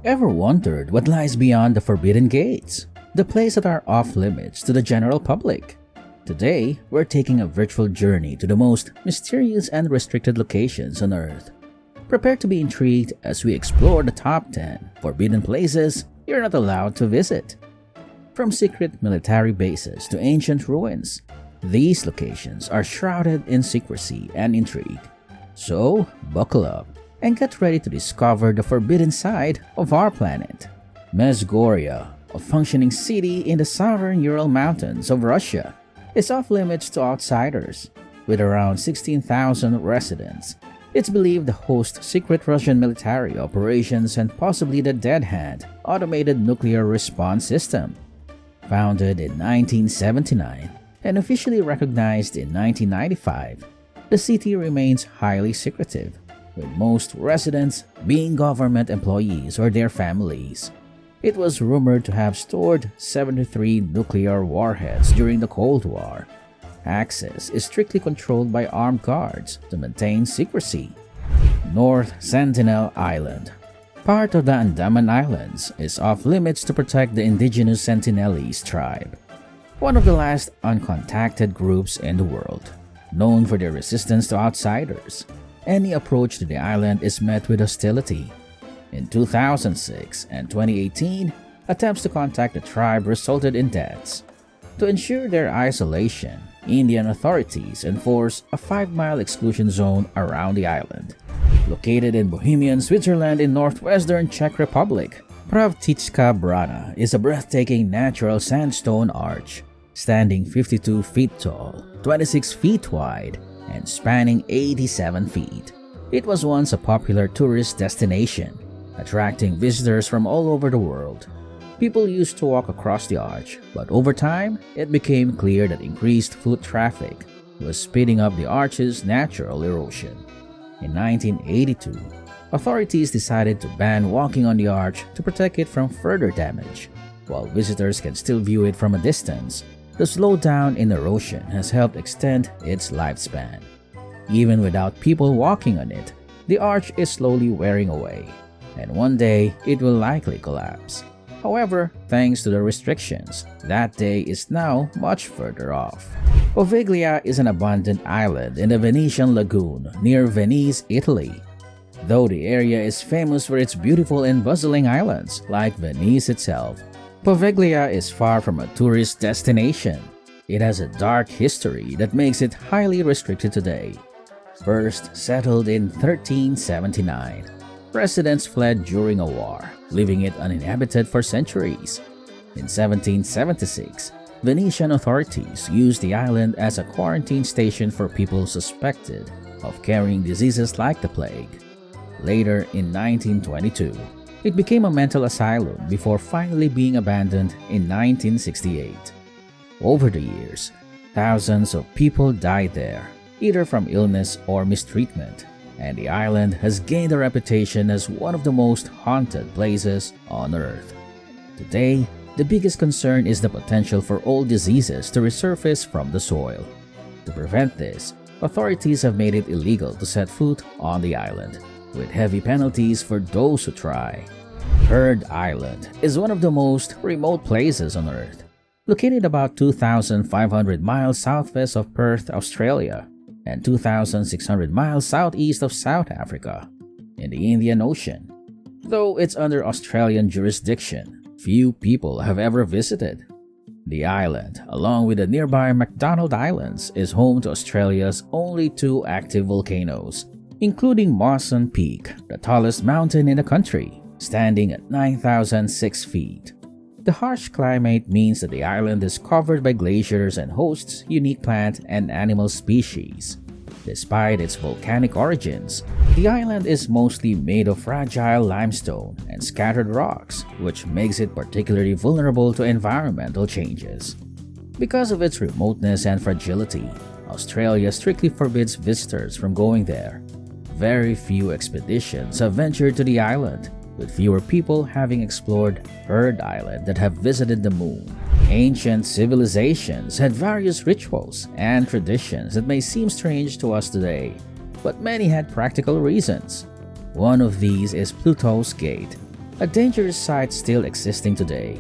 Ever wondered what lies beyond the Forbidden Gates? The places that are off limits to the general public? Today, we're taking a virtual journey to the most mysterious and restricted locations on Earth. Prepare to be intrigued as we explore the top 10 forbidden places you're not allowed to visit. From secret military bases to ancient ruins, these locations are shrouded in secrecy and intrigue. So, buckle up and get ready to discover the forbidden side of our planet. Mesgoria, a functioning city in the southern Ural Mountains of Russia, is off limits to outsiders. With around 16,000 residents, it's believed to host secret Russian military operations and possibly the Dead Hand automated nuclear response system. Founded in 1979 and officially recognized in 1995, the city remains highly secretive, with most residents being government employees or their families. It was rumored to have stored 73 nuclear warheads during the Cold War. Access is strictly controlled by armed guards to maintain secrecy. North Sentinel Island, part of the Andaman Islands, is off limits to protect the indigenous Sentinelese tribe, one of the last uncontacted groups in the world, known for their resistance to outsiders. Any approach to the island is met with hostility. In 2006 and 2018, attempts to contact the tribe resulted in deaths. To ensure their isolation, Indian authorities enforce a 5-mile exclusion zone around the island. Located in Bohemian Switzerland in northwestern Czech Republic, Pravtická Brana is a breathtaking natural sandstone arch, standing 52 feet tall, 26 feet wide, and spanning 87 feet. It was once a popular tourist destination, attracting visitors from all over the world. People used to walk across the arch, but over time, it became clear that increased foot traffic was speeding up the arch's natural erosion. In 1982, authorities decided to ban walking on the arch to protect it from further damage. While visitors can still view it from a distance, the slowdown in erosion has helped extend its lifespan. Even without people walking on it, the arch is slowly wearing away, and one day it will likely collapse. However, thanks to the restrictions, that day is now much further off. Poveglia is an abandoned island in the Venetian lagoon near Venice, Italy. Though the area is famous for its beautiful and bustling islands like Venice itself, Poveglia is far from a tourist destination. It has a dark history that makes it highly restricted today. First settled in 1379, residents fled during a war, leaving it uninhabited for centuries. In 1776, Venetian authorities used the island as a quarantine station for people suspected of carrying diseases like the plague. Later, in 1922, it became a mental asylum before finally being abandoned in 1968. Over the years, thousands of people died there, either from illness or mistreatment, and the island has gained a reputation as one of the most haunted places on Earth. Today, the biggest concern is the potential for old diseases to resurface from the soil. To prevent this, authorities have made it illegal to set foot on the island, with heavy penalties for those who try. Heard Island is one of the most remote places on Earth, located about 2,500 miles southwest of Perth, Australia, and 2,600 miles southeast of South Africa, in the Indian Ocean. Though it's under Australian jurisdiction, few people have ever visited. The island, along with the nearby McDonald Islands, is home to Australia's only 2 active volcanoes, including Mawson Peak, the tallest mountain in the country, standing at 9,006 feet. The harsh climate means that the island is covered by glaciers and hosts unique plant and animal species. Despite its volcanic origins, the island is mostly made of fragile limestone and scattered rocks, which makes it particularly vulnerable to environmental changes. Because of its remoteness and fragility, Australia strictly forbids visitors from going there. Very few expeditions have ventured to the island, with fewer people having explored Heard Island that have visited the moon. Ancient civilizations had various rituals and traditions that may seem strange to us today, but many had practical reasons. One of these is Pluto's Gate, a dangerous site still existing today.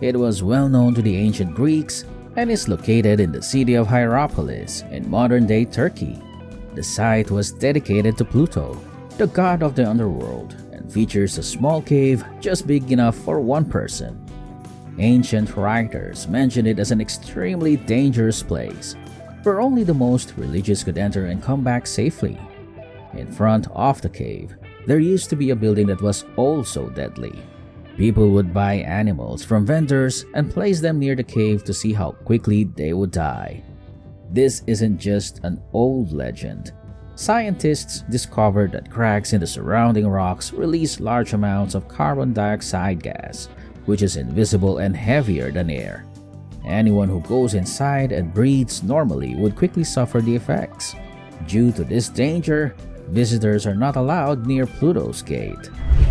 It was well known to the ancient Greeks and is located in the city of Hierapolis in modern-day Turkey. The site was dedicated to Pluto, the god of the underworld, and features a small cave just big enough for one person. Ancient writers mentioned it as an extremely dangerous place, where only the most religious could enter and come back safely. In front of the cave, there used to be a building that was also deadly. People would buy animals from vendors and place them near the cave to see how quickly they would die. This isn't just an old legend. Scientists discovered that cracks in the surrounding rocks release large amounts of carbon dioxide gas, which is invisible and heavier than air. Anyone who goes inside and breathes normally would quickly suffer the effects. Due to this danger, visitors are not allowed near Pluto's gate.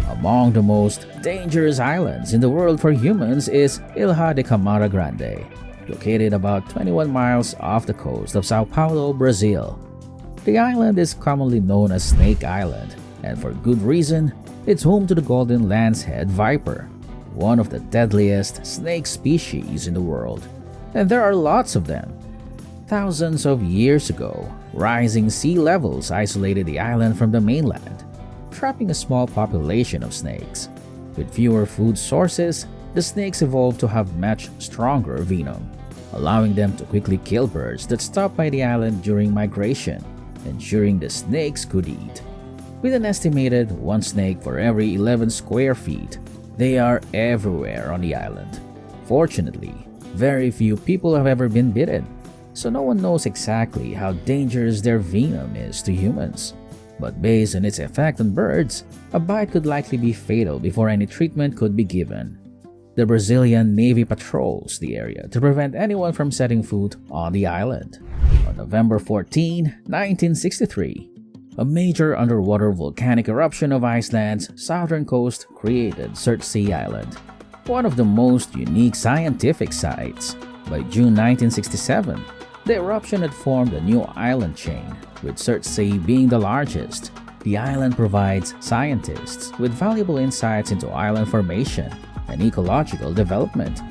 Among the most dangerous islands in the world for humans is Ilha de Camara Grande, located about 21 miles off the coast of Sao Paulo, Brazil. The island is commonly known as Snake Island, and for good reason. It's home to the golden lancehead viper, one of the deadliest snake species in the world, and there are lots of them. Thousands of years ago, rising sea levels isolated the island from the mainland, trapping a small population of snakes. With fewer food sources, the snakes evolved to have much stronger venom, allowing them to quickly kill birds that stopped by the island during migration, ensuring the snakes could eat. With an estimated one snake for every 11 square feet, they are everywhere on the island. Fortunately, very few people have ever been bitten, so no one knows exactly how dangerous their venom is to humans. But based on its effect on birds, a bite could likely be fatal before any treatment could be given. The Brazilian Navy patrols the area to prevent anyone from setting foot on the island. On November 14, 1963, a major underwater volcanic eruption of Iceland's southern coast created Surtsey Island, one of the most unique scientific sites. By June 1967, the eruption had formed a new island chain, with Surtsey being the largest. The island provides scientists with valuable insights into island formation and ecological development.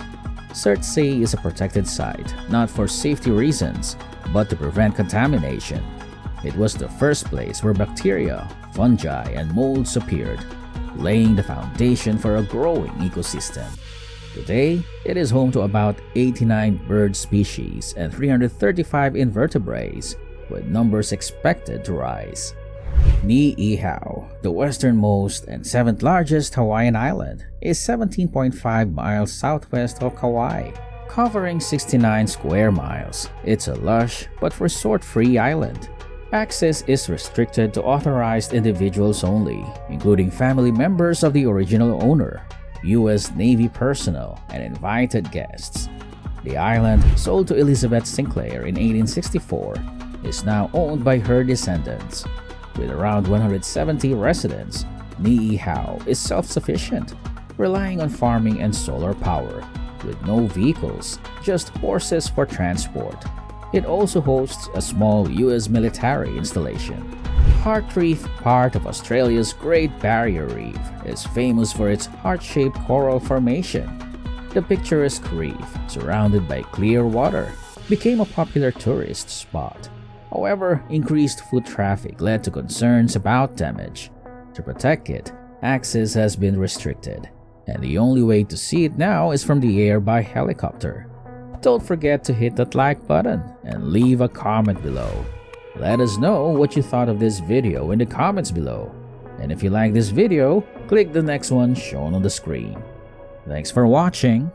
Surtsey is a protected site, not for safety reasons, but to prevent contamination. It was the first place where bacteria, fungi, and molds appeared, laying the foundation for a growing ecosystem. Today, it is home to about 89 bird species and 335 invertebrates, with numbers expected to rise. Niihau, the westernmost and seventh largest Hawaiian island, is 17.5 miles southwest of Kauai, covering 69 square miles. It's a lush but resort-free island. Access is restricted to authorized individuals only, including family members of the original owner, U.S. Navy personnel, and invited guests. The island, sold to Elizabeth Sinclair in 1864, is now owned by her descendants. With around 170 residents, Niihau is self-sufficient, relying on farming and solar power, with no vehicles, just horses for transport. It also hosts a small U.S. military installation. Heart Reef, part of Australia's Great Barrier Reef, is famous for its heart-shaped coral formation. The picturesque reef, surrounded by clear water, became a popular tourist spot. However, increased foot traffic led to concerns about damage. To protect it, access has been restricted, and the only way to see it now is from the air by helicopter. Don't forget to hit that like button and leave a comment below. Let us know what you thought of this video in the comments below. And if you like this video, click the next one shown on the screen. Thanks for watching.